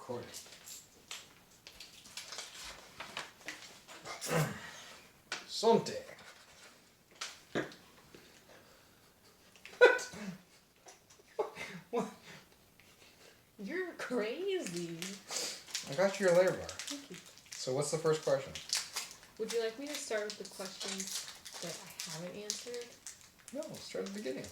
recording. Something. What? You're crazy. I got you your layer bar. Thank you. So what's the first question? Would you like me to start with the questions that I haven't answered? No, start at the beginning.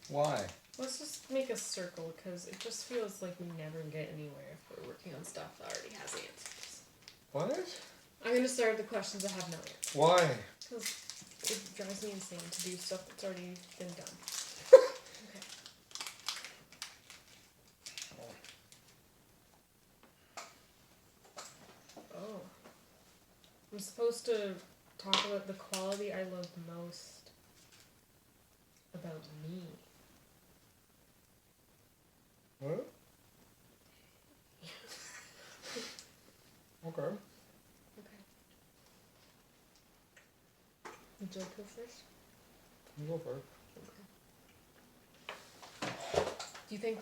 Why? Let's just make a circle, because it just feels like we never get anywhere if we're working on stuff that already has answers. What? I'm going to start with the questions that have no answers. Why? Because it drives me insane to do stuff that's already been done. Okay. Oh. I'm supposed to talk about the quality I love most about me. What? Okay. Okay. Would you like to go first? You go first. Okay. Do you think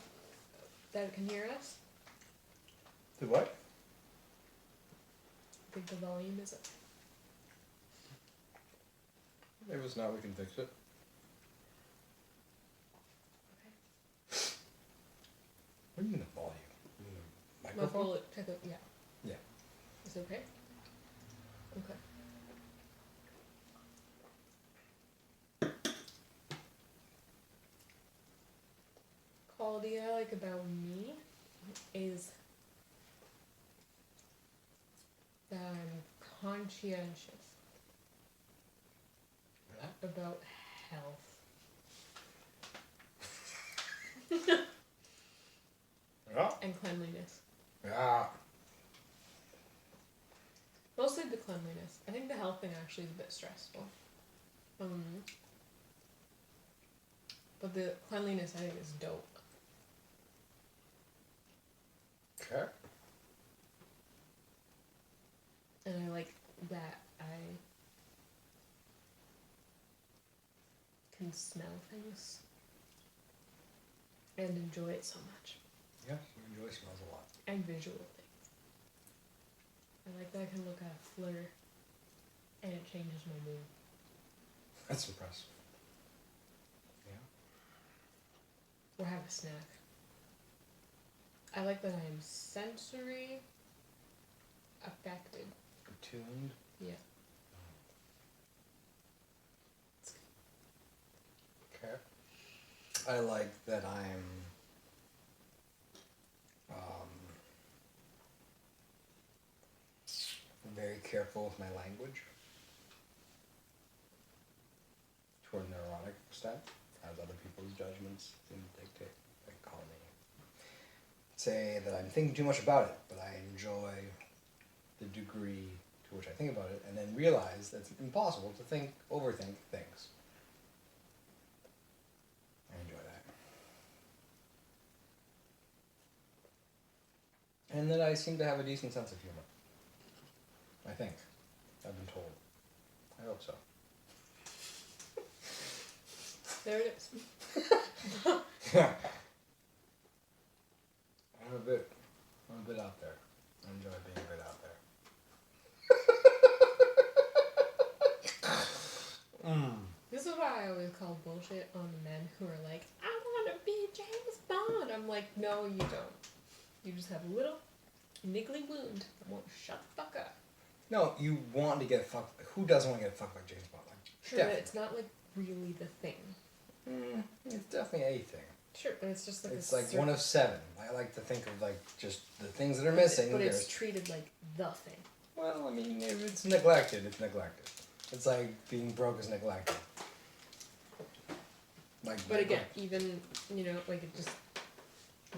that it can hear us? The what? I think the volume is up. If it's not, we can fix it. Okay. What do you mean the volume? You mean the microphone? Will it pick up? Yeah. Yeah. Is it okay? Okay. Quality I like about me is that I'm conscientious about health. Yeah. And cleanliness. Yeah. Mostly the cleanliness. I think the health thing actually is a bit stressful. But the cleanliness I think is dope. Okay. And I like that I can smell things and enjoy it so much. Yeah, you enjoy smells a lot. And visual things. I like that I can look at a flirt and it changes my mood. That's impressive. Yeah. Or have a snack. I like that I am sensory affected. Attuned. Yeah. Okay. I like that I'm very careful with my language to a neurotic extent, as other people's judgments seem to dictate. Like call me. Say that I'm thinking too much about it, but I enjoy the degree to which I think about it, and then realize that it's impossible to overthink things. I enjoy that. And that I seem to have a decent sense of humor. I think. I've been told. I hope so. There it is. Yeah. I'm a bit out there. I enjoy being a bit out there. This is why I always call bullshit on the men who are like, I want to be James Bond. I'm like, no, you don't. You just have a little niggly wound that won't shut the fuck up. No, you want to get fucked. Who doesn't want to get fucked like James Bond? Like, sure, but it's not like really the thing. It's definitely a thing. Sure, but it's just like it's like one of 7. I like to think of like just the things that are missing. But it's treated like the thing. Well, I mean, if it's neglected, it's neglected. It's like being broke is neglected. Like, but again, even, like it just...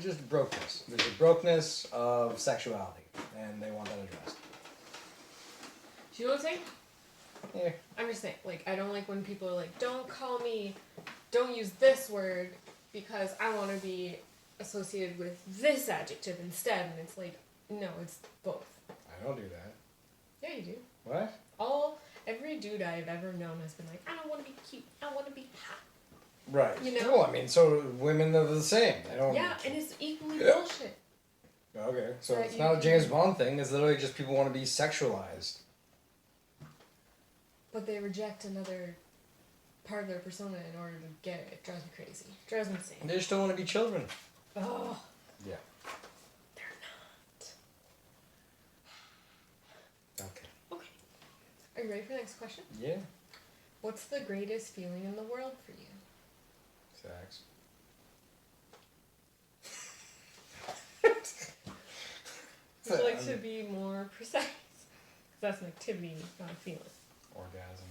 Just brokenness. There's a brokenness of sexuality, and they want that addressed. Do you know what I'm saying? Yeah. I'm just saying, like, I don't like when people are like, don't use this word because I want to be associated with this adjective instead. And it's like, no, it's both. I don't do that. Yeah, you do. What? Every dude I've ever known has been like, I don't want to be cute. I want to be hot. Right. You know? Well, I mean, so women are the same. They don't. Yeah, and it's equally bullshit. Okay, so That it's you not a can- James Bond thing. It's literally just people want to be sexualized. But they reject another part of their persona in order to get it. It drives me crazy. It drives me insane. They just don't want to be children. Oh, Yeah. they're not. Okay. Okay. Are you ready for the next question? Yeah. What's the greatest feeling in the world for you? Sex. Would you like to be more precise? 'Cause that's an activity, not a feeling. Orgasm.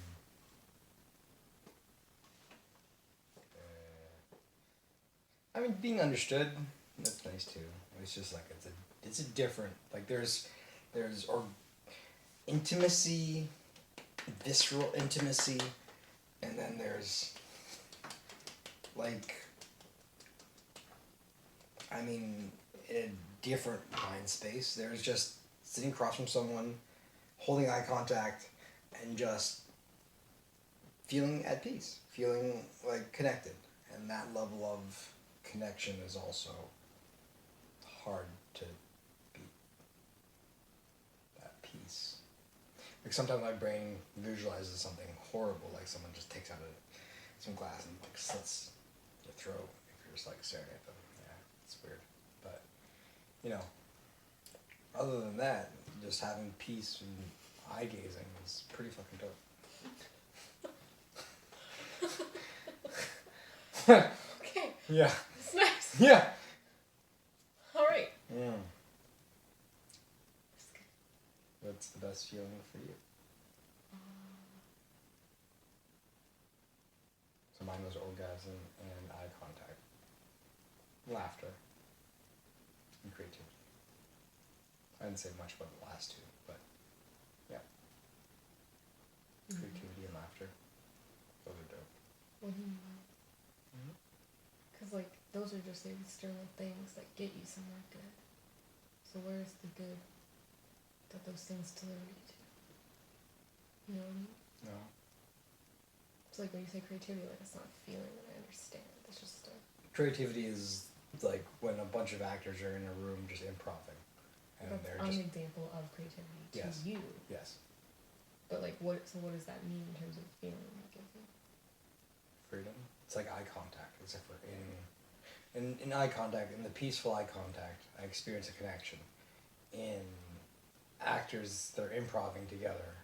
I mean, being understood, that's nice too. It's just like it's a different, like there's or intimacy, visceral intimacy, and then there's like, I mean, in a different mind space, there's just sitting across from someone, holding eye contact, and just feeling at peace, feeling like connected, and that level of connection is also hard to be at peace. Like sometimes my brain visualizes something horrible, like someone just takes out some glass and like slits your throat if you're just like staring at them. Yeah, it's weird, but you know, other than that, just having peace and eye gazing is pretty fucking dope. Okay, Yeah. that's nice. Yeah. Alright. Mm. What's the best feeling for you? So mine was orgasm and eye contact. Laughter. And creativity. I didn't say much about the last two, but yeah. Creativity and laughter. Those are dope. What do you mean? Because, like, those are just the external things that get you somewhere good. So where's the good that those things deliver you to? You know what I mean? No. It's like when you say creativity, like, it's not a feeling that I understand. It's just a... Creativity is like when a bunch of actors are in a room just improving. And That's they're an just... example of creativity to Yes. you. Yes. But, like, what does that mean in terms of feeling it gives you? Freedom. It's like eye contact, except for in eye contact, in the peaceful eye contact, I experience a connection. In actors that are improving together,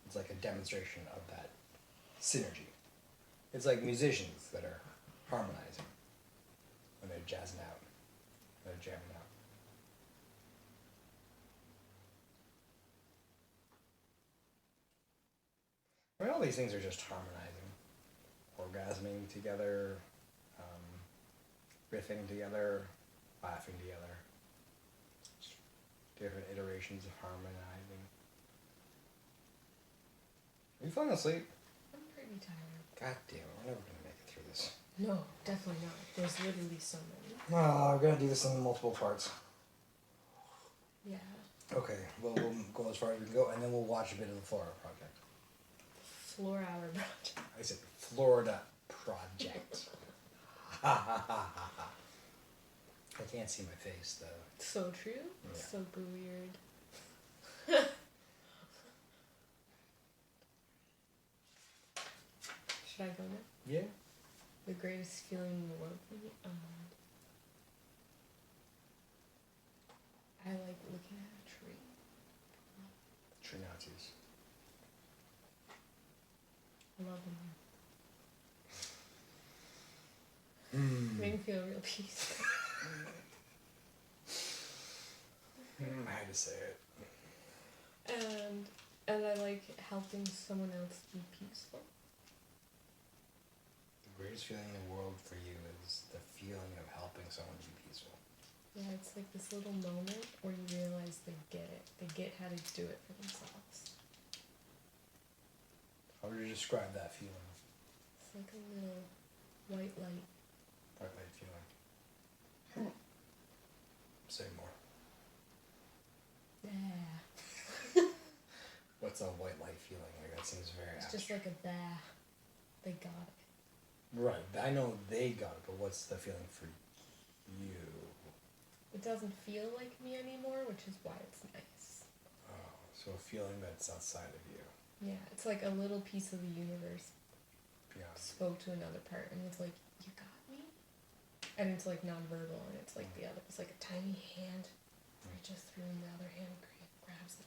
it's like a demonstration of that synergy. It's like musicians that are harmonizing when they're jazzing out, they're jamming out. I mean, all these things are just harmonizing, orgasming together, riffing together, laughing together. Different iterations of harmonizing. Are you falling asleep? I'm pretty tired. God damn it, we're never gonna make it through this. No, definitely not. There's literally so many. Oh, we're gonna do this in multiple parts. Yeah. Okay, well, we'll go as far as we can go, and then we'll watch a bit of the Florida Project. Floor hour project. I said Florida Project. Ha ha ha ha ha. I can't see my face, though. So true. Yeah. So weird. Should I go now? Yeah? The greatest feeling in the world for me? I like looking at a tree. Tree Nazis. I love them. Hmm. Make me feel real peaceful. I had to say it. And I like helping someone else be peaceful. The greatest feeling in the world for you is the feeling of helping someone be peaceful. Yeah, it's like this little moment where you realize they get it. They get how to do it for themselves. How would you describe that feeling? It's like a little white light. White light feeling. Say more. Yeah. What's a white light feeling? Like, that seems very It's abstract. just like a bah. They got it. Right, I know they got it, but what's the feeling for you? The it doesn't feel like me anymore, which is why it's nice. Oh, so a feeling that's outside of you. Yeah, it's like a little piece of the universe Beyond. spoke to another part, and it's like, you got me? And it's like nonverbal, and it's like the other, it's like a tiny hand reaches through, and the other hand grabs it.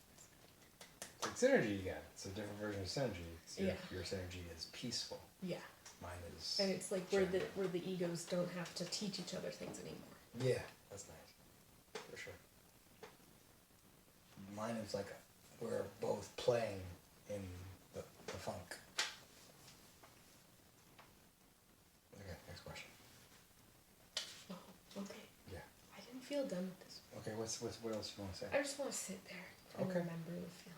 It's like synergy again. It's a different version of synergy. So Yeah. Your synergy is peaceful. Yeah. Mine is. And it's like where the egos don't have to teach each other things anymore. Yeah, that's nice. For sure. Mine is like we're both playing in the funk. Okay, next question. Oh, okay. Yeah. I didn't feel done with this. Okay, what else you want to say? I just want to sit there and Okay. remember the feeling.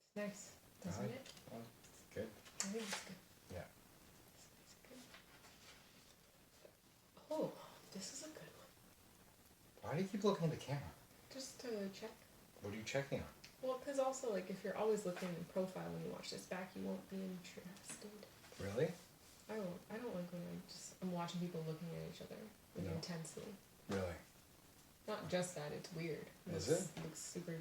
It's nice, doesn't it? Well, it's good. I think it's good. Yeah. It's good. Oh, this is a good one. Why do you keep looking at the camera? Just to check. What are you checking on? Well, because also, like, if you're always looking in profile when you watch this back, you won't be interested. Really? I don't like when I'm watching people looking at each other like, No. intensely. Really? Not just that, it's weird. Is it? Looks super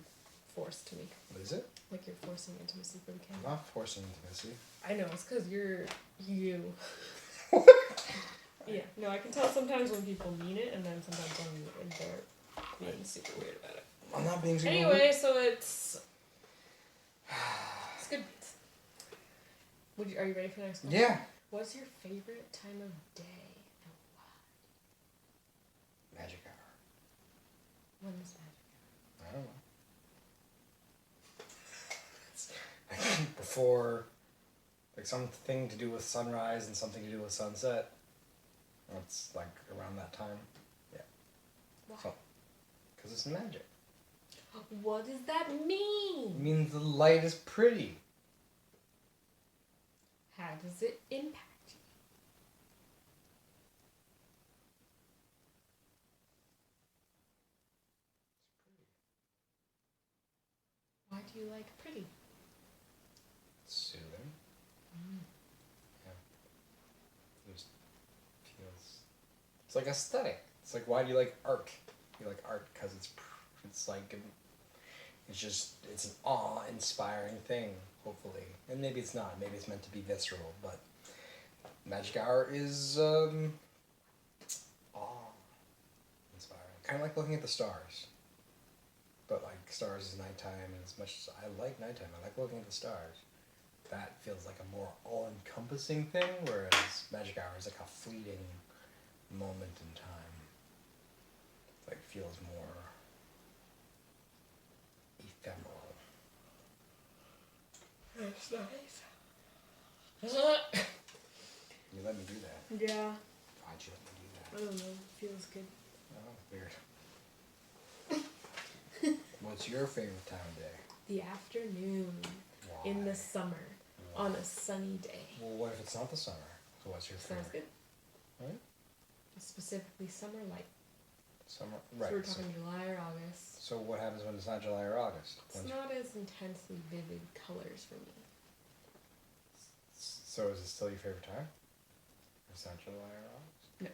forced to me. Is it? Like you're forcing intimacy for the I'm camera. not forcing intimacy. I know, it's because you're you. Yeah, no, I can tell sometimes when people mean it, and then sometimes when they're being super weird about it. I'm not being super Anyway, so it's good. Are you ready for the next one? Yeah. What's your favorite time of day and why? Magic hour. When is magic? I don't know. Before, like something to do with sunrise and something to do with sunset. It's like around that time. Yeah. Why? Because it's magic. What does that mean? It means the light is pretty. How does it impact you? Why do you like pretty? Soothing. Yeah. It just feels. It's like aesthetic. It's like, why do you like art? You like art because it's like it's an awe-inspiring thing. Hopefully, and maybe it's not. Maybe it's meant to be visceral, but magic hour is awe-inspiring. Kind of like looking at the stars. But like stars is nighttime, and as much as I like nighttime, I like looking at the stars. That feels like a more all-encompassing thing, whereas magic hour is like a fleeting moment in time. Like feels more ephemeral. That's nice. You let me do that. Yeah. Why'd you let me do that? I don't know. Feels good. Oh, weird. What's your favorite time of day? The afternoon Why? in the summer Why? on a sunny day. Well, what if it's not the summer? So what's your favorite? Sounds good. Right? Specifically summer light. Summer, So right. we're talking July or August. So what happens when it's not July or August? It's not as intensely vivid colors for me. So is it still your favorite time? It's not July or August? No.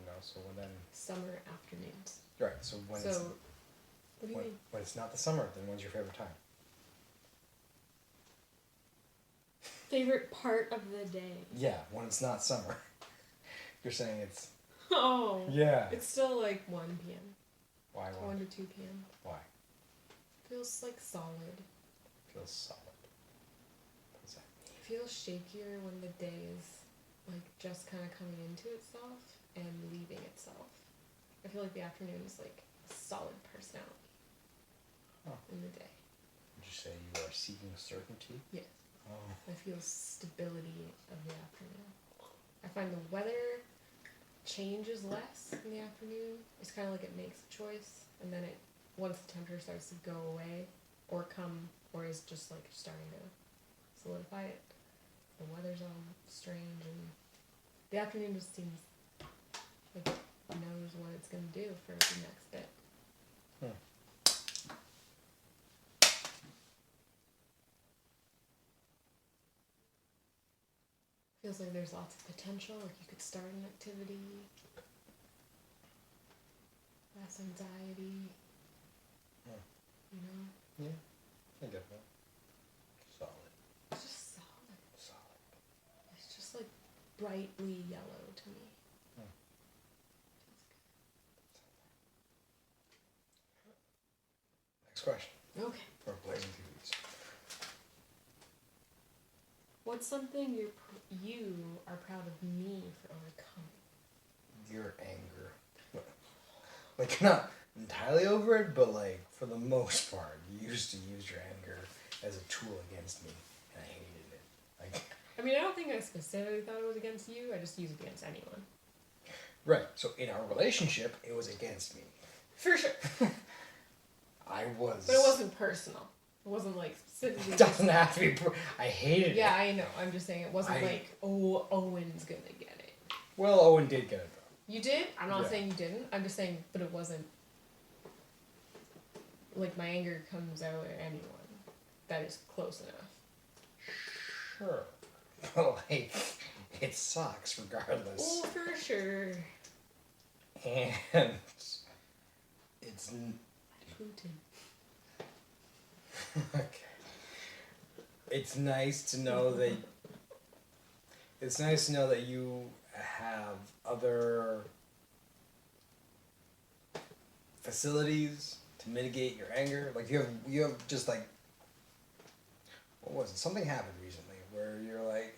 No, so then... Summer afternoons. Right, so when it's... What do you mean? When it's not the summer, then when's your favorite time? Favorite part of the day. Yeah, when it's not summer. You're saying it's... Oh. Yeah. It's still like 1 p.m. Why 1 to 2 p.m. Why? Feels like solid. Feels solid. What's that? It feels shakier when the day is like just kind of coming into itself and leaving itself. I feel like the afternoon is like a solid personality in the day. Would you say you are seeking certainty? Yes. Oh. I feel stability of the afternoon. I find the weather changes less in the afternoon. It's kind of like it makes a choice, and then once the temperature starts to go away or is just like starting to solidify it, the weather's all strange, and the afternoon just seems like it knows what it's going to do for the next bit. Feels like there's lots of potential, like you could start an activity, less anxiety, you know? Yeah, I get that. Solid. It's just solid. Solid. It's just like brightly yellow to me. Next question. Okay. For Blazing Foods. What's something you are proud of me for overcoming? Your anger. Like, not entirely over it, but like, for the most part, you used to use your anger as a tool against me, and I hated it. Like, I mean, I don't think I specifically thought it was against you. I just use it against anyone. right, so in our relationship, it was against me. For sure. I was... But it wasn't personal. It wasn't like specifically... It doesn't have to be... I hated it. Yeah, I know. I'm just saying it wasn't like, oh, Owen's gonna get it. Well, Owen did get it, though. You did? I'm not Yeah. saying you didn't. I'm just saying, but it wasn't... Like, my anger comes out at anyone that is close enough. Sure. But, like, it sucks regardless. Oh, for sure. And... It's... Putin. Okay. It's nice to know that... It's nice to know that you have other facilities to mitigate your anger. Like, you have just, like... What was it? Something happened recently where you're like...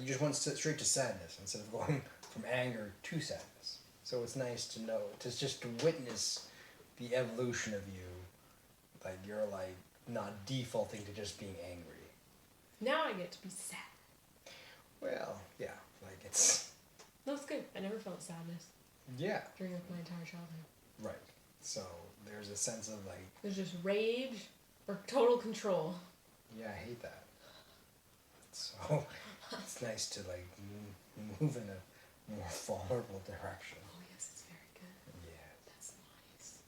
you just went straight to sadness instead of going from anger to sadness. So it's nice to know, just to witness the evolution of you. Like, you're, like, not defaulting to just being angry. Now I get to be sad. Well, yeah, like, it's... No, it's good. I never felt sadness Yeah. during like, my entire childhood. Right. So, there's a sense of, like... There's just rage or total control. Yeah, I hate that. So, it's nice to, like, move in a more vulnerable direction. Oh, yes, it's very good. Yeah. That's nice.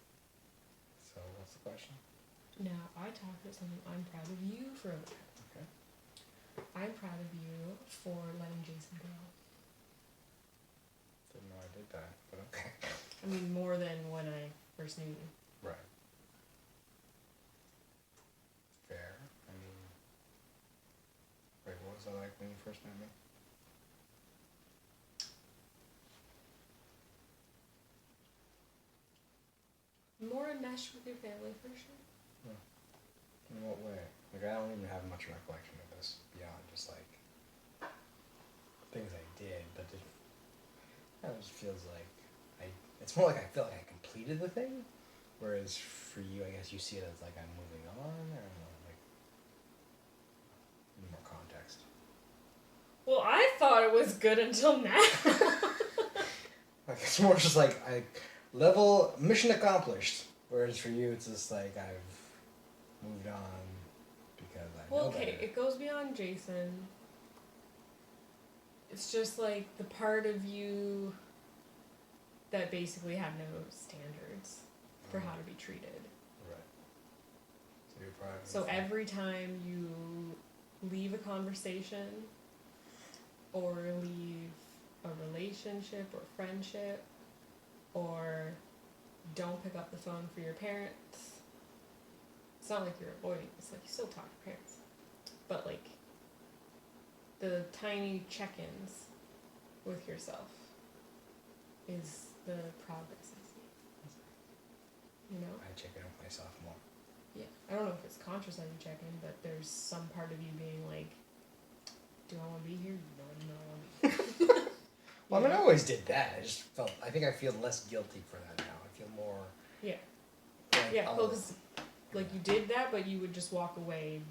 So, what's the question? Now, I talked about something I'm proud of you for. Okay. I'm proud of you for letting Jason go. Didn't know I did that, but okay. I mean, more than when I first knew you. Right. Fair. I mean... Wait, what was that like when you first met me? More enmeshed with your family, for sure. In what way? Like, I don't even have much recollection of this beyond just, like, things I did, but it just feels like it's more like I feel like I completed the thing, whereas for you, I guess you see it as, like, I'm moving on, or, like, more context. Well, I thought it was good until now. Like, it's more just like, mission accomplished, whereas for you, it's just like, I've moved on because I know Okay, better. it goes beyond Jason. It's just like the part of you that basically have no standards for how to be treated. Right. So you're probably... So every time you leave a conversation or leave a relationship or friendship or don't pick up the phone for your parents, it's not like you're avoiding, it's like you still talk to parents. But like the tiny check-ins with yourself is the progress I see. You know? I check in with myself more. Yeah. I don't know if it's conscious that you check in, but there's some part of you being like, do I want to be here? No, I do not want to be here. Well, I mean, I always did that. I think I feel less guilty for that now. I feel more... Yeah. Like, Yeah, well, because like you did that, but you would just walk away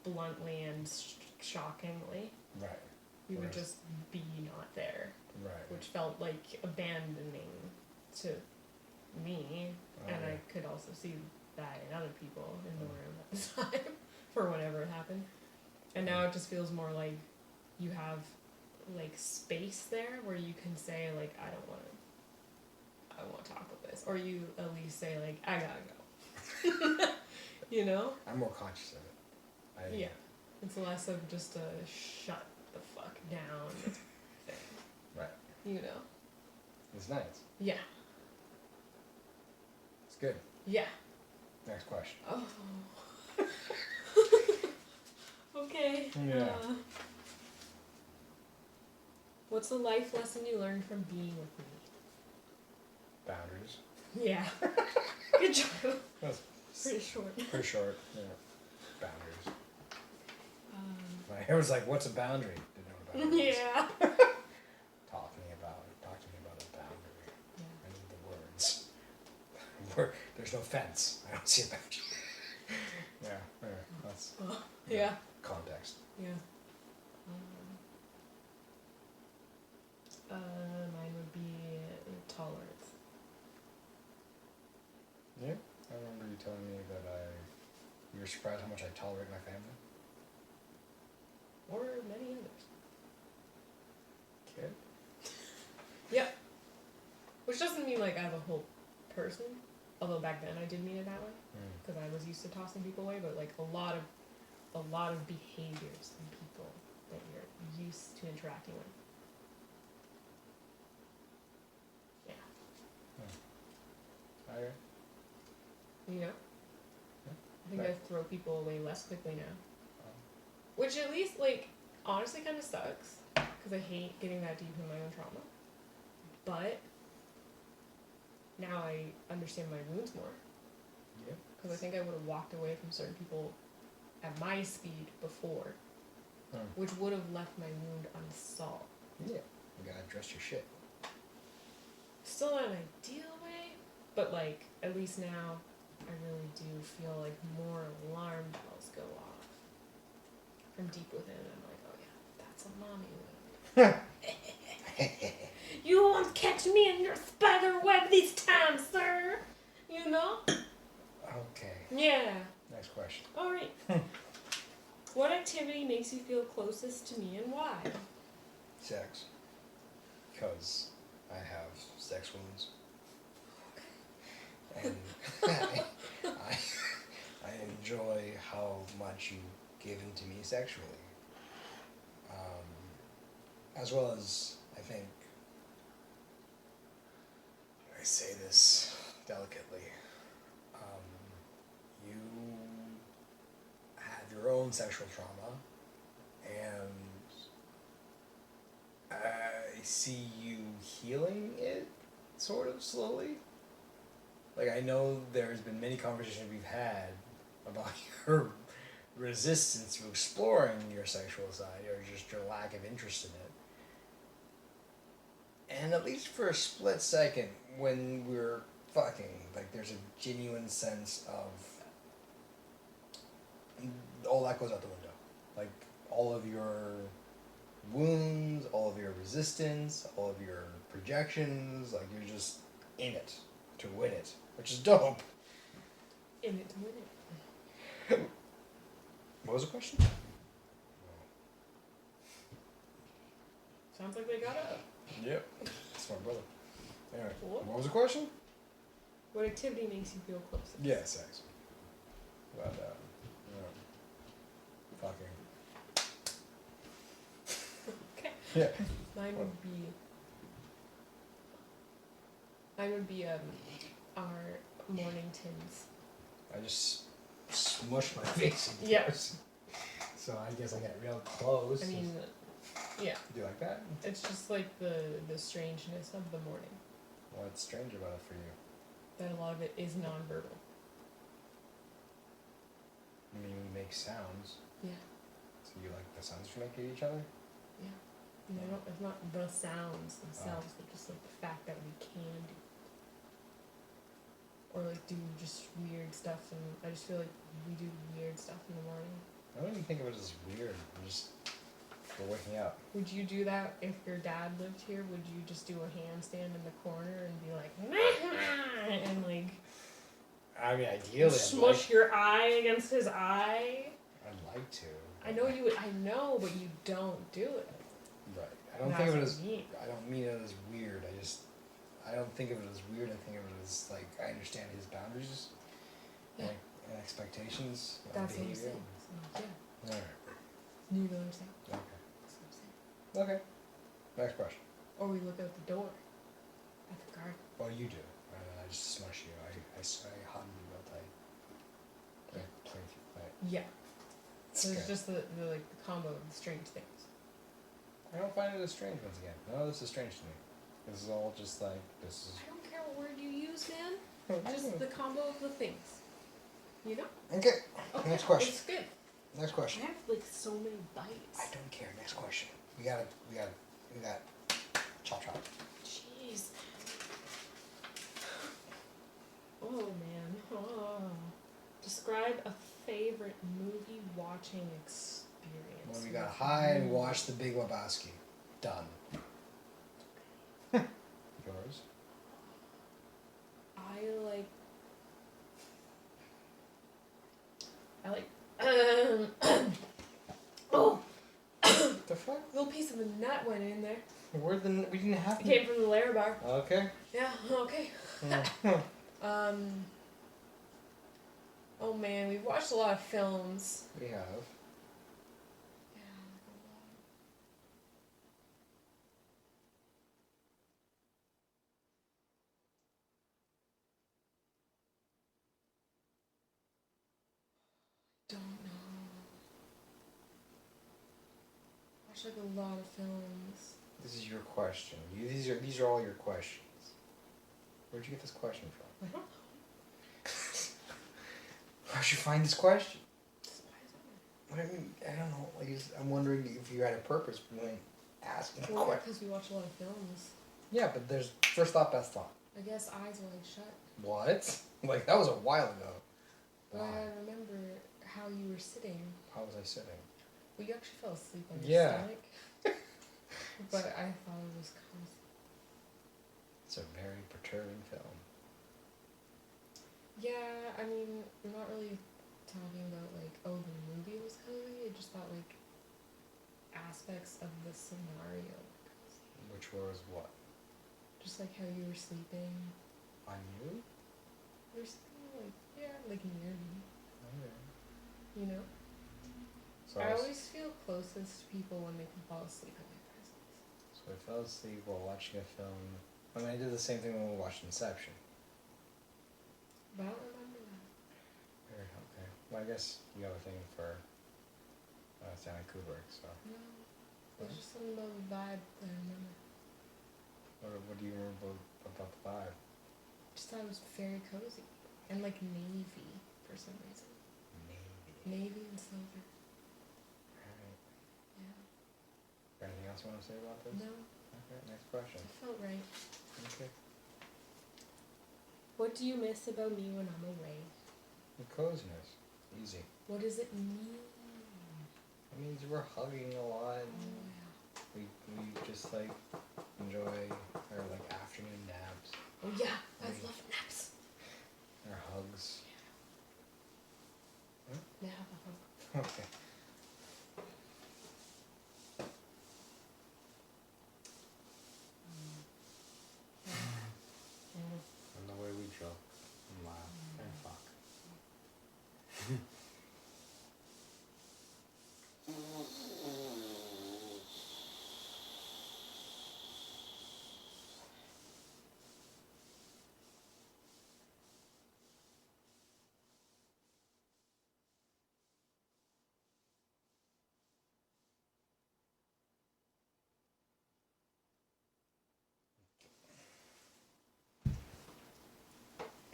bluntly and shockingly. Right. You would just be not there. Right. Which felt like abandoning to me, and I could also see that in other people in the room at the time for whenever it happened. And now it just feels more like you have like space there where you can say like I want to talk about this, or you at least say like I gotta go. You know? I'm more conscious of it. Yeah. It's less of just a shut the fuck down. Right. You know. It's nice. Yeah. It's good. Yeah. Next question. Oh. Okay. Yeah. What's a life lesson you learned from being with me? Boundaries. Yeah. Good job. That's Pretty short. pretty short. Yeah. Boundaries. My hair was like, "What's a boundary?" Didn't know what a boundary is. Yeah. Talk to me about a boundary. Yeah. I need the words. There's no fence. I don't see a boundary. Yeah. That's Yeah. context. Yeah. Mine would be tolerance. Yeah. I remember you telling me that you were surprised how much I tolerate my family. Or many others. Kid. Yep. Which doesn't mean like I'm a whole person. Although back then I did mean it that way. Because I was used to tossing people away, but like a lot of behaviors in people that you're used to interacting with. Yeah. Okay. You know? Yeah. I think I throw people away less quickly now. Oh. Which at least, like, honestly kind of sucks. Because I hate getting that deep in my own trauma. But now I understand my wounds more. Yeah. Because I think I would have walked away from certain people at my speed before. Which would have left my wound unsolved. Yeah. You gotta address your shit. Still not an ideal way, but like, at least now I really do feel like more alarm bells go off from deep within. I'm like, oh yeah, that's a mommy wound. You won't catch me in your spider web this time, sir. You know? Okay. Yeah. Next question. Alright. What activity makes you feel closest to me and why? Sex. Because I have sex wounds. And I enjoy how much you've given to me sexually. As well as, I think, I say this delicately, you have your own sexual trauma, and I see you healing it, sort of, slowly. Like, I know there's been many conversations we've had about your resistance to exploring your sexual side, or just your lack of interest in it. And at least for a split second, when we're fucking, like, there's a genuine sense of all that goes out the window. Like, all of your wounds, all of your resistance, all of your projections, like, you're just in it to win it, which is dope. In it to win it. What was the question? Sounds like they got up. Yep. That's my brother. Anyway, What? what was the question? What activity makes you feel closest? Yeah, sex. But, fucking. Okay. Yeah. Mine would be our morning tins. I just smushed my face into Yeah. yours. So I guess I got real close. I mean, yeah. Do you like that? It's just like the strangeness of the morning. What's strange about it for you? That a lot of it is nonverbal. I mean, we make sounds. Yeah. So you like the sounds we make at each other? Yeah. And it's not the sounds themselves, but just like the fact that we can do it. Or like do just weird stuff, and I just feel like we do weird stuff in the morning. I don't even think of it as weird. We're waking up. Would you do that if your dad lived here? Would you just do a handstand in the corner and be like, and like, I mean, ideally, smush your eye against his eye? I'd like to. I know you would. I know, but you don't do it. Right. I don't That's think of it what as. I mean. I don't mean it as weird. I don't think of it as weird. I think of it as like I understand his boundaries, Yeah. and expectations, and That's what I'm behavior. saying. So, yeah. All right. You know what I'm saying? Okay. That's what I'm saying. Okay. Next question. Or we look out the door at the garden. Well, you do. I just smush you. I hug you real tight. Play with you. Play. Yeah. It's So it's good. just the combo of the strange things. I don't find it as strange once again. No, this is strange to me. This is all just like, this is... I don't care what word you use, man. Just the combo of the things. You know? Okay. Next question. It's good. Next I question. have like so many bites. I don't care. Next question. We got chop chop. Jeez. Oh man. Oh. Describe a favorite movie watching experience. Well, we got high and watch The Big Lebowski. Done. Yours? I like. Oh, What the fuck? a little piece of the nut went in there. We didn't have It came from the layer bar. Okay. Yeah. Okay. Oh man, we've watched a lot of films. We have. Yeah, like a lot. Don't know. Watched like a lot of films. This is your question. These are all your questions. Where'd you get this question from? I don't know. How'd you find this question? Surprising. What I mean, I don't know. Like, I'm wondering if you had a purpose behind asking the Well, question. because we watch a lot of films. Yeah, but there's first thought, best thought. I guess eyes wide shut. What? Like, that was a while ago. But Wow. I remember how you were sitting. How was I sitting? Well, you actually fell asleep on your Yeah. stomach. But I thought it was cozy. It's a very perturbing film. Yeah, I mean, we're not really talking about like, oh, the movie was cozy. I just thought like aspects of the scenario were cozy. Which was what? Just like how you were sleeping. On you? You were sleeping like, yeah, like near me. Okay. You know? So I always feel closest to people when they can fall asleep in my presence. So I fell asleep while watching a film. I mean, I did the same thing when we watched Inception. But I don't remember that. Okay. Well, I guess you have a thing for Stanley Kubrick, so. No. There's just something about the vibe that I remember. What do you remember about the vibe? Just thought it was very cozy. And like navy for some reason. Maybe. Navy and silver. Alright. Yeah. Anything else you want to say about this? No. Okay, next question. It felt right. Okay. What do you miss about me when I'm away? The coziness. Easy. What does it mean? It means we're hugging a lot. Oh We just like enjoy our like afternoon naps, yeah. Oh yeah, I love naps. our hugs. Yeah, the hug. Okay. And the way we joke and laugh and fuck.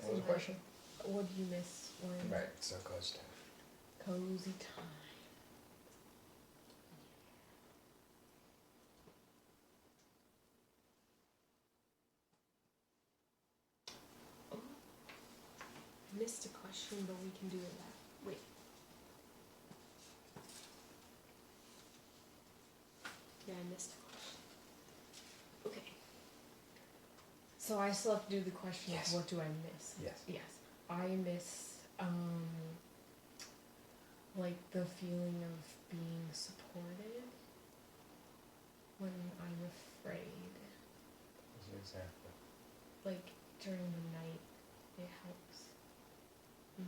What was the question? What do you miss when Right, so close to. cozy time? Oh, I missed a question, but we can do it now. Wait. Yeah, I missed a question. Okay. So I still have to do the question Yes. of what do I miss? Yes. Yes. I miss like the feeling of being supported when I'm afraid. What's an example? Like during the night, it helps me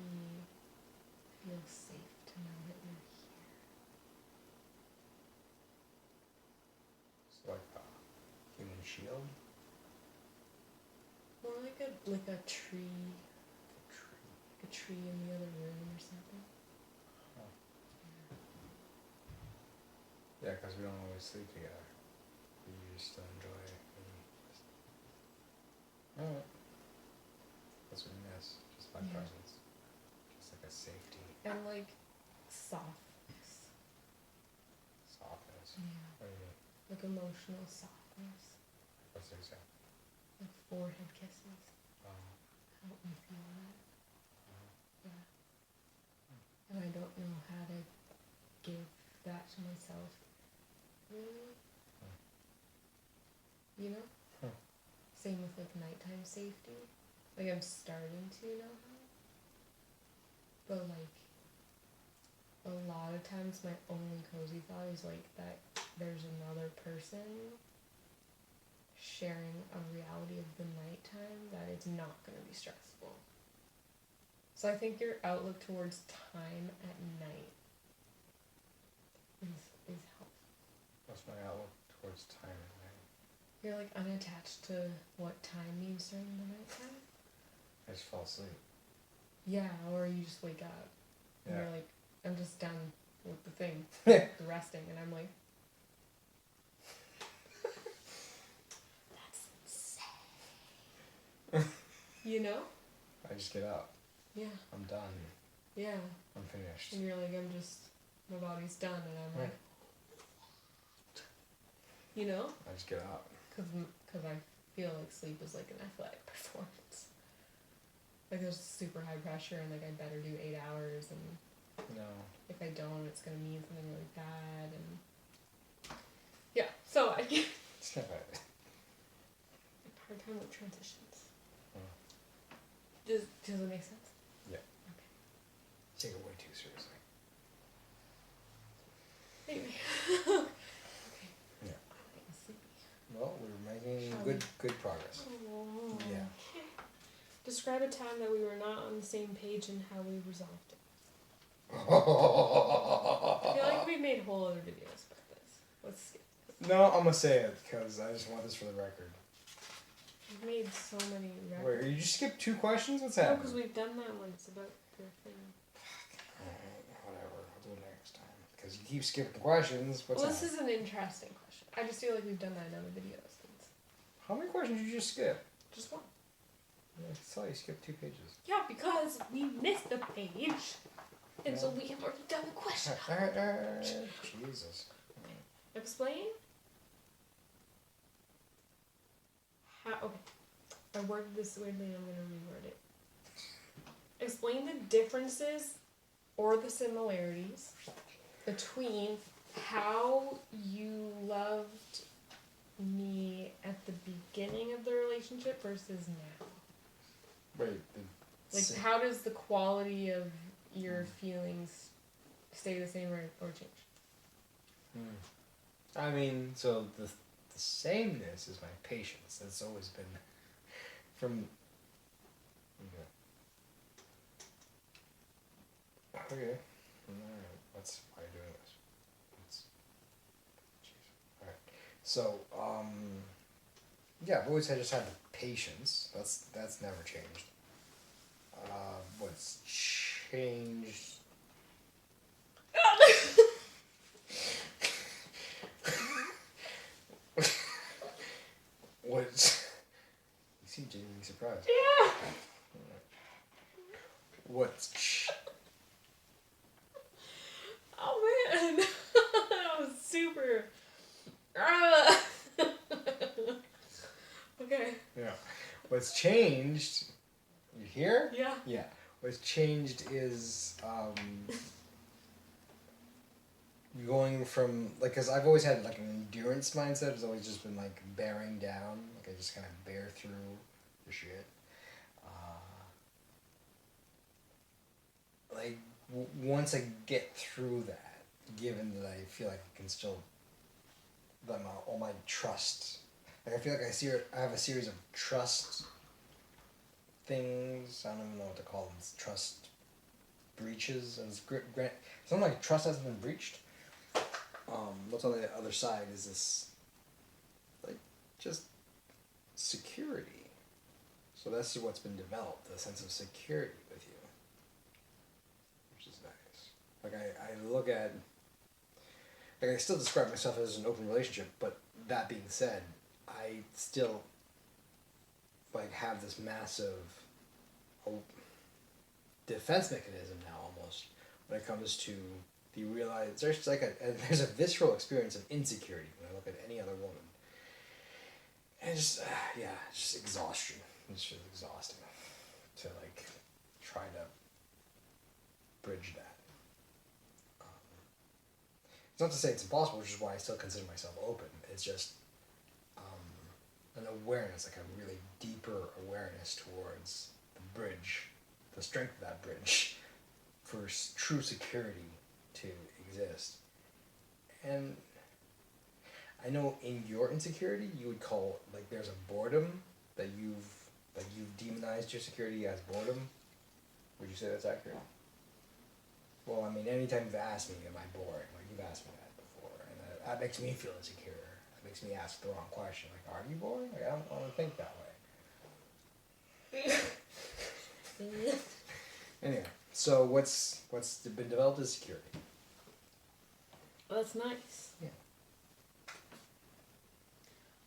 feel safe to know that you're here. shield? More like a tree. A tree. Like a tree in the other room or something. Huh. Yeah, because we don't always sleep together. We used to enjoy it. Alright. That's what we miss. Just my presence. Just like a safety. And like softness. Softness. Yeah. What do you mean? Like emotional softness. What's the example? Like forehead kisses. Oh. Help me feel that. Yeah. And I don't know how to give that to myself. Really? You know? Same with like nighttime safety. Like I'm starting to know how. But like a lot of times my only cozy thought is like that there's another person sharing a reality of the nighttime that it's not gonna be stressful. So I think your outlook towards time at night is helpful. What's my outlook towards time at night? You're like unattached to what time means during the nighttime. I just fall asleep. Yeah, or you just wake up and Yeah. you're like, I'm just done with the thing, Yeah. the resting, and I'm like, that's insane. You know? I just get up. Yeah. I'm done. Yeah. I'm finished. And you're like, my body's done, and I'm like, you know? I just get up. Because I feel like sleep is like an athletic performance. Like there's super high pressure, and like I better do 8 hours, and No. if I don't, it's gonna mean something really bad, and yeah. So I get It's not bad. hard time with transitions. Oh. Does it make sense? Yeah. Okay. Take it way too seriously. Anyway. Yeah. I'm getting sleepy. Well, we're making Shall good progress. Oh. Yeah. Describe a time that we were not on the same page and how we resolved it. I feel like we made whole other videos about this. Let's skip this. No, I'm gonna say it because I just want this for the record. We've made so many Wait, you just skipped 2 questions? What's No, happening? because we've done that once about your thing. Alright, whatever. I'll do it next time. Because you keep skipping questions. What's Well, this happening? is an interesting question. I just feel like we've done that in other videos. How many questions did you just skip? Just one. I saw you skipped 2 pages. Yeah, because we missed a page. And so we have already done the question. Jesus. Explain. Okay. I worded this weirdly and I'm going to reword it. Explain the differences or the similarities between how you loved me at the beginning of the relationship versus now. Wait, Like, how does the quality of your feelings stay the same or change? I mean, so the sameness is my patience. That's always been from. Okay. Alright. That's why you're doing this. Jeez. Alright. So, yeah, I've always just had the patience. That's never changed. What's changed? What's... You seem genuinely surprised. Yeah! What's... Oh man! That was super... Okay. Yeah. What's changed... You hear? Yeah. Yeah. What's changed is, going from, like, because I've always had, like, an endurance mindset. It's always just been, like, bearing down. Like, I just kind of bear through the shit. Once I get through that, given that I feel like I can still, that all my trust, like, I feel like I have a series of trust things. I don't even know what to call them. It's trust breaches. And something like trust hasn't been breached. What's on the other side is this, like, just security. So that's what's been developed, the sense of security with you, which is nice. Like I look at, like I still describe myself as an open relationship, but that being said, I still like have this massive defense mechanism now almost when it comes to the realize there's like there's a visceral experience of insecurity when I look at any other woman. And just it's just exhaustion. It's just exhausting to like try to bridge that. It's not to say it's impossible, which is why I still consider myself open. It's just an awareness, like a really deeper awareness towards the bridge, the strength of that bridge, for true security to exist. And I know in your insecurity, you would call, like, there's a boredom that you've demonized your security as boredom. Would you say that's accurate? Well, I mean, anytime you've asked me, am I boring? Like, you've asked me that before, and that makes me feel insecure. That makes me ask the wrong question. Like, are you boring? Like, I don't want to think that way. Anyway, so what's been developed is security. Well, that's nice. Yeah.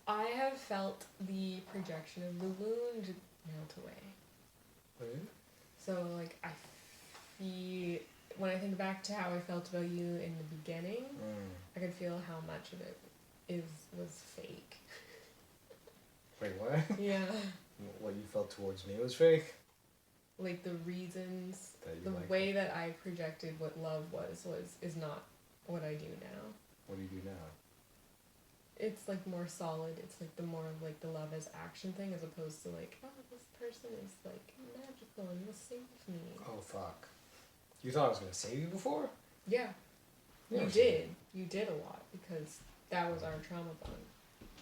I have felt the projection of the wound melt away. Really? So, like, when I think back to how I felt about you in the beginning, I could feel how much of it was fake. Wait, what? Yeah. What you felt towards me was fake? Like, the reasons, That the you like way it. that I projected what love is not what I do now. What do you do now? It's, like, more solid. It's, like, the more of, like, the love as action thing as opposed to, like, oh, this person is, like, magical and will save me. Oh, fuck. You thought I was going to save you before? Yeah. Yeah, You did. You did a lot because that was our trauma bond.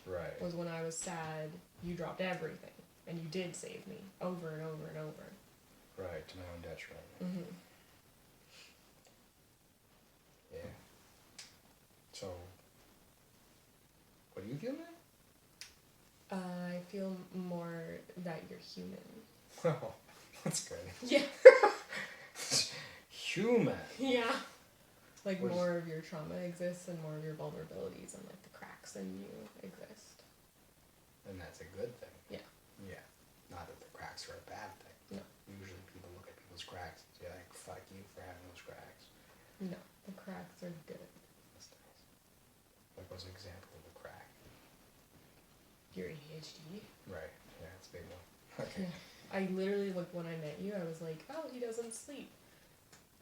Right. Was when I was sad, you dropped everything. And you did save me over and over and over. Right, to my own detriment. Mm-hmm. Yeah. So, what do you feel now? I feel more that you're human. Well, that's good. Yeah. Human. Yeah. Like, What is- more of your trauma exists and more of your vulnerabilities and, like, the cracks in you exist. And that's a good thing. Yeah. Yeah. Not that the cracks are a bad thing. No. Usually people look at people's cracks and say, like, fuck you for having those cracks. No, the cracks are good. That's nice. Like, what's an example of a crack? Your ADHD. Right. Yeah, it's a big one. Okay. Yeah. I literally, like, when I met you, I was like, oh, he doesn't sleep.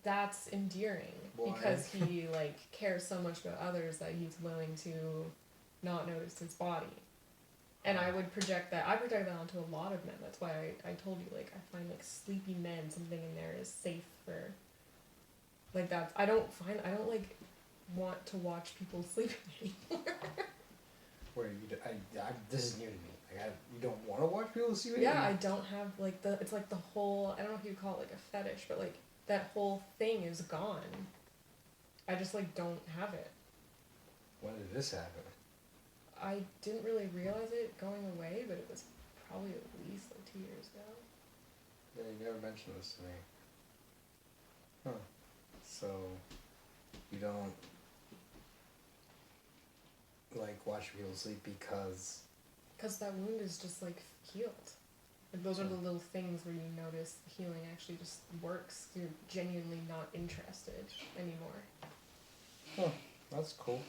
That's endearing. Why? Because he, like, cares so much about others that he's willing to not notice his body. And I would project that. I project that onto a lot of men. That's why I told you, like, I find, like, sleepy men, something in there is safe for, like, that. I don't, like, want to watch people sleep anymore. Where this is new to me. Like, you don't want to watch people see it? Yeah, I don't have, like, it's like the whole, I don't know if you call it, like, a fetish, but, like, that whole thing is gone. I just, like, don't have it. When did this happen? I didn't really realize it going away, but it was probably at least, like, 2 years ago. Yeah, you never mentioned this to me. Huh. So, you don't, like, watch people sleep because... Because that wound is just, like, healed. Like, those are the little things where you notice the healing actually just works. You're genuinely not interested anymore. Huh. That's cool.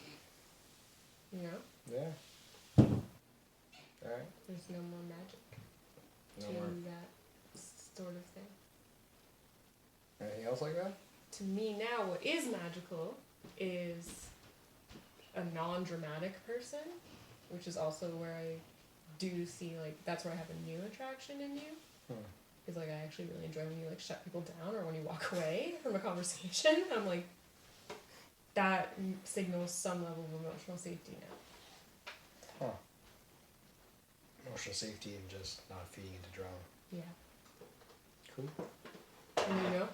You know? Yeah. Alright. There's no more magic No to more. that sort of thing. Anything else like that? To me now, what is magical is a non-dramatic person, which is also where I do see, like, that's where I have a new attraction in you. Is, like, I actually really enjoy when you, like, shut people down or when you walk away from a conversation. I'm like, that signals some level of emotional safety now. Huh. Emotional safety and just not feeding into drama. Yeah. Cool. And you know?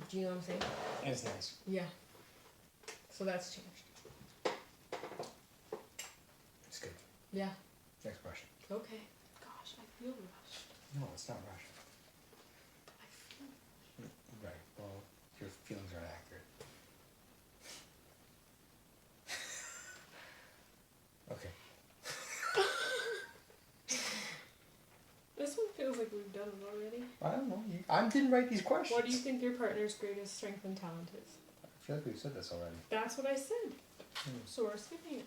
Do you know what I'm saying? It's nice. Yeah. So that's changed. It's good. Yeah. Next question. Okay. Gosh, I feel rushed. No, it's not Russian. I feel. Right. Well, your feelings are inaccurate. Okay. This one feels like we've done it already. I don't know. I didn't write these questions. What do you think your partner's greatest strength and talent is? I feel like we've said this already. That's what I said. So we're skipping it.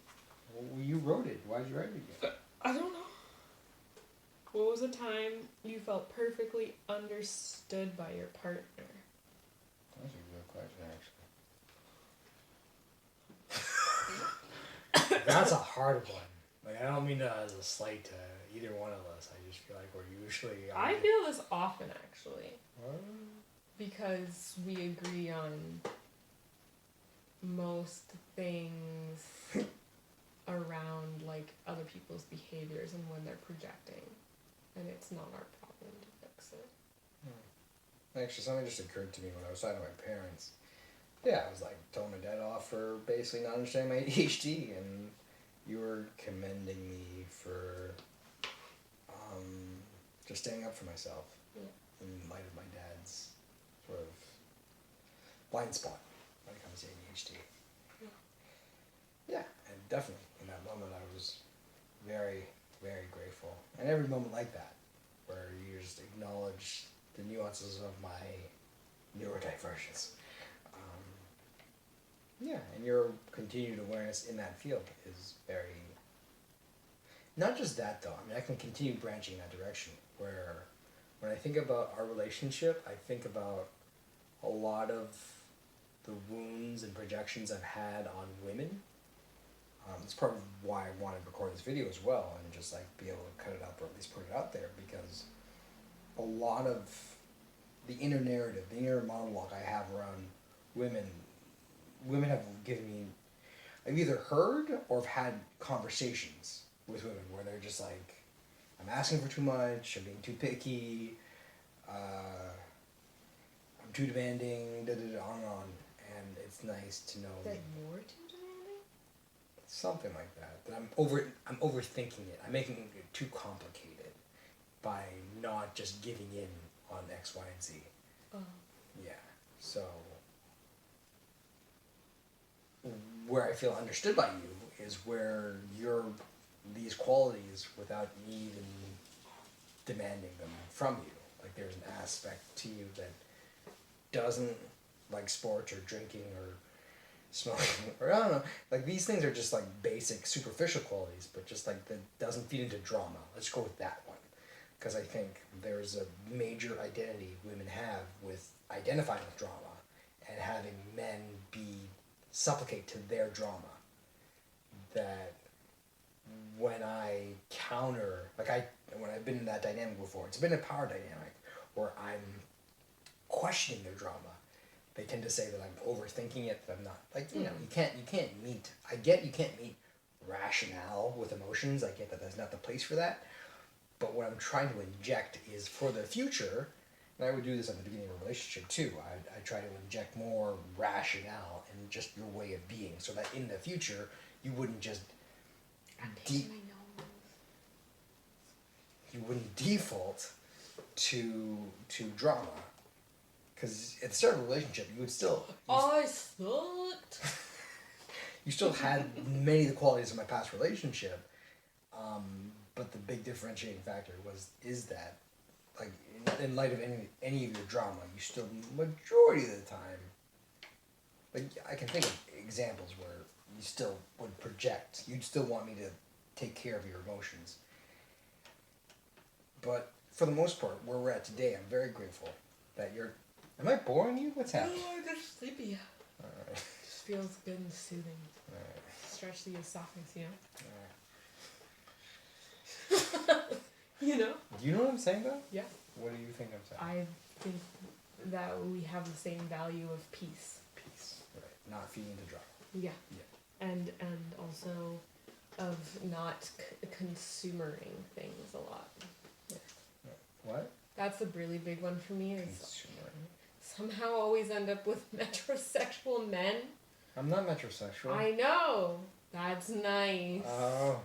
Well, you wrote it. Why did you write it again? I don't know. What was a time you felt perfectly understood by your partner? That's a good question, actually. That's a hard one. Like, I don't mean that as a slight to either one of us. I just feel like we're usually. I feel this often, actually. What? Because we agree on most things around, like, other people's behaviors and when they're projecting. And it's not our problem to fix it. Actually, something just occurred to me when I was talking to my parents. Yeah, I was like telling my dad off for basically not understanding my ADHD, and you were commending me for just standing up for myself in light of my dad's sort of blind spot when it comes to ADHD. Yeah, and definitely in that moment I was very, very grateful. And every moment like that, where you just acknowledge the nuances of my neurodivergence. Yeah, and your continued awareness in that field is very... Not just that, though. I mean, I can continue branching in that direction, where when I think about our relationship, I think about a lot of the wounds and projections I've had on women. It's part of why I wanted to record this video as well, and just like be able to cut it up or at least put it out there, because a lot of the inner narrative, the inner monologue I have around women have given me, I've either heard or have had conversations with women where they're just like, I'm asking for too much, I'm being too picky, I'm too demanding, on and on, and it's nice to know That you're too demanding? something like that. That I'm overthinking it. I'm making it too complicated by not just giving in on X, Y, and Z. Oh. Yeah. So where I feel understood by you is where you're these qualities without me even demanding them from you. Like there's an aspect to you that doesn't like sports or drinking or smoking or I don't know. Like these things are just like basic superficial qualities, but just like that doesn't feed into drama. Let's go with that one. Because I think there's a major identity women have with identifying with drama and having men supplicate to their drama. That when I counter, when I've been in that dynamic before, it's been a power dynamic where I'm questioning their drama. They tend to say that I'm overthinking it, that I'm not. Like, you know, you can't meet, I get you can't meet rationale with emotions, I get that there's not the place for that. But what I'm trying to inject is for the future, and I would do this at the beginning of a relationship too, I try to inject more rationale in just your way of being, so that in the future, you wouldn't just you wouldn't default to drama. Because at the start of a relationship, you would still... I sucked! You still had many of the qualities of my past relationship, but the big differentiating factor is that, like, in light of any of your drama, you still, majority of the time, like, I can think of examples where you still would project, you'd still want me to take care of your emotions. But for the most part, where we're at today, I'm very grateful that you're... Am I boring you? What's happening? No, I'm just sleepy. Alright. Just feels good and soothing. Alright. Stretch the esophagus, you know? Alright. You know? Do you know what I'm saying, though? Yeah. What do you think I'm saying? I think that we have the same value of peace. Peace. Right. Not feeding the drama. Yeah. Yeah. And also of not consumering things a lot. Yeah. What? That's a really big one for me. Is Consumering. somehow always end up with metrosexual men. I'm not metrosexual. I know. That's nice. Oh.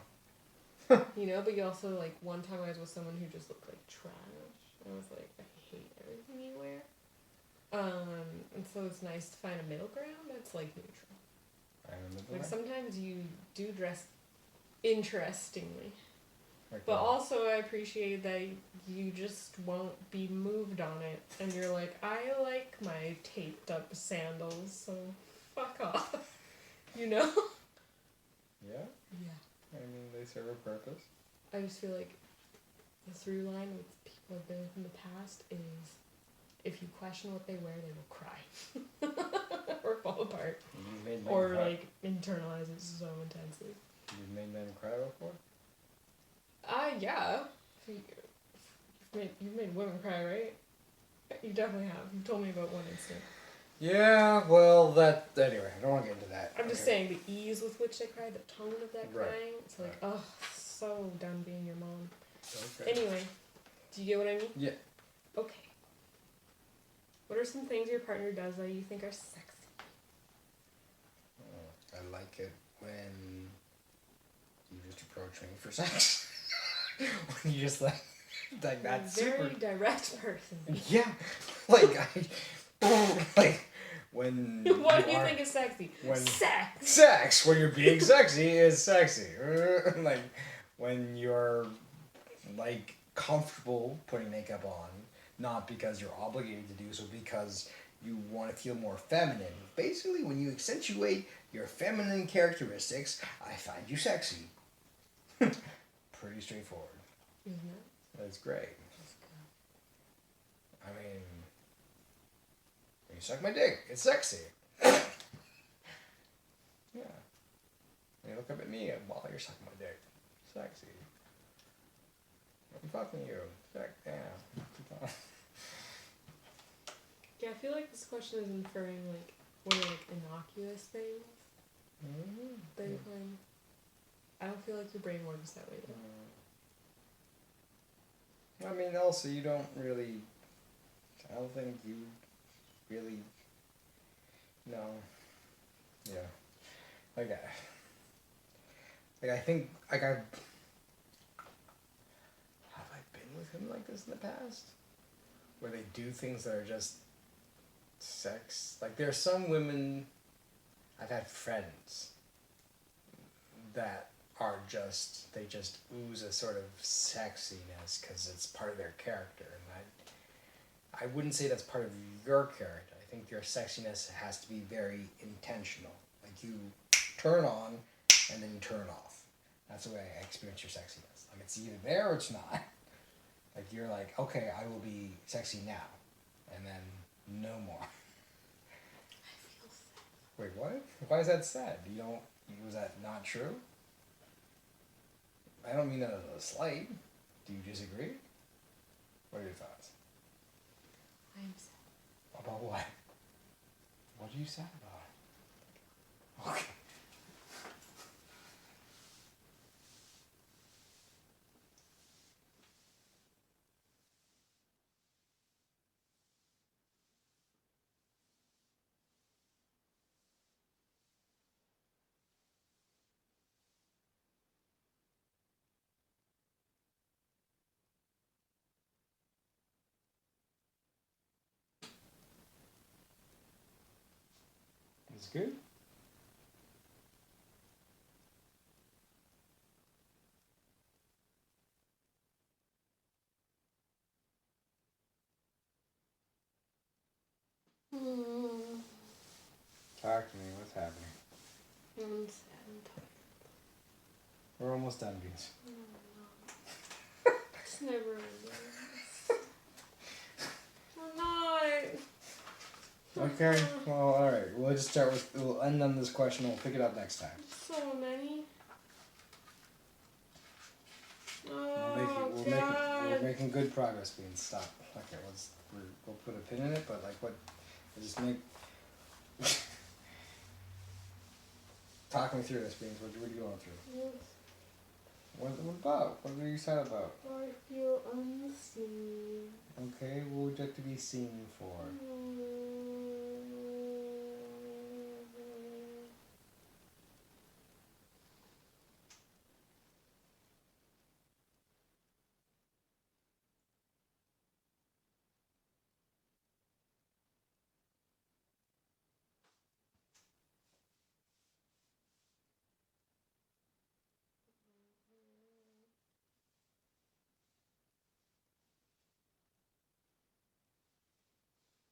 You know, but you also, like, one time I was with someone who just looked like trash. I was like, I hate everything you wear. And so it's nice to find a middle ground that's, like, neutral. I remember Like, that. sometimes you do dress interestingly. Like But what? also I appreciate that you just won't be moved on it. And you're like, I like my taped up sandals, so fuck off. You know? Yeah? Yeah. I mean, they serve a purpose. I just feel like the through line with people I've been with in the past is if you question what they wear, they will cry. Or fall apart. You've made men Or, cry. like, internalize it so intensely. You've made men cry before? Yeah. You've made women cry, right? You definitely have. You told me about one instant. Yeah, well, anyway, I don't want to get into that. I'm just saying the ease with which they cry, the tone of that Right. crying. It's like, oh, so done being your mom. Okay. Anyway, do you get what I mean? Yeah. Okay. What are some things your partner does that you think are sexy? I like it when you just approach me for sex. When you just like that's Very super. direct person. Yeah, like like when. What do you think is sexy? When Sex. Sex. When you're being sexy is sexy. Like when you're like comfortable putting makeup on, not because you're obligated to do so, because you want to feel more feminine. Basically, when you accentuate your feminine characteristics, I find you sexy. Pretty straightforward. Isn't it? That's great. That's good. I mean, when you suck my dick, it's sexy. Yeah. You look up at me while you're sucking my dick. Sexy. I'm fucking you. Yeah. Yeah, I feel like this question is inferring, like, what are, like, innocuous things that you find. I don't feel like your brain works that way, though. I mean, also, you don't really. I don't think you really. No. Yeah. Like I think. Like, have I been with him like this in the past? Where they do things that are just sex. Like, there are some women. I've had friends that are just. They just ooze a sort of sexiness because it's part of their character. And I wouldn't say that's part of your character. I think your sexiness has to be very intentional. Like, you turn on and then you turn off. That's the way I experience your sexiness. Like, it's either there or it's not. Like, you're like, okay, I will be sexy now. And then no more. I feel sad. Wait, what? Why is that sad? Was that not true? I don't mean that as a slight. Do you disagree? What are your thoughts? I am sad. About what? What are you sad about? Okay. It's good? Talk to me. What's happening? I'm sad and tired. We're almost done, Beans. It's never ending. We're not. Okay. Well, all right. We'll just start with. We'll end on this question. We'll pick it up next time. So many. We're making good progress, Beans. Stop. Okay. We'll put a pin in it. But like, what? We'll just make. Talk me through this, Beans. What are you going through? Yes, What about? What are you sad about? I feel unseen. Okay. What would you like to be seen for?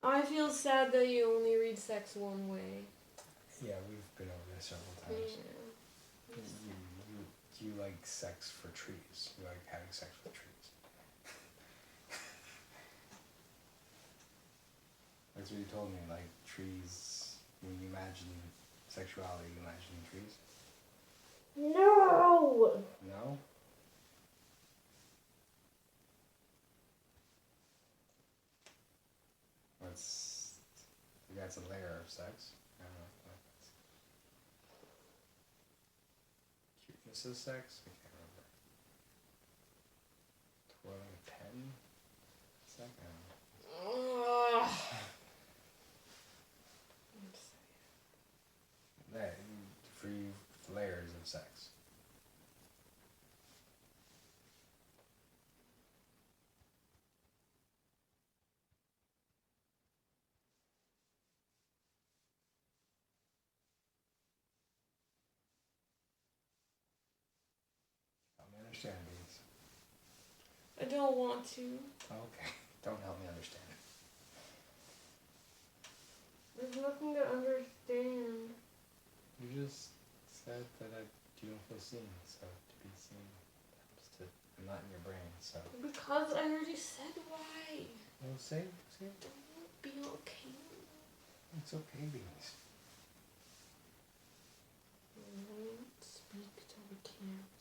I feel sad that you only read sex one way. Yeah, we've been over this several times. Yeah. You like sex for trees. You like having sex with trees. That's what you told me. Like trees. When you imagine sexuality, you imagine trees. No. No. That's a layer of sex. I don't know. Cuteness is sex? I can't remember. Twirling a pen? Sex? I don't know. That, 3 layers of sex. Help me understand these. I don't want to. Okay. Don't help me understand. There's nothing to understand. You just said that you don't feel seen, so to be seen helps to. I'm not in your brain, so. Because I already said why. Well, say. Don't be okay. It's okay, beans. I won't speak till we can't.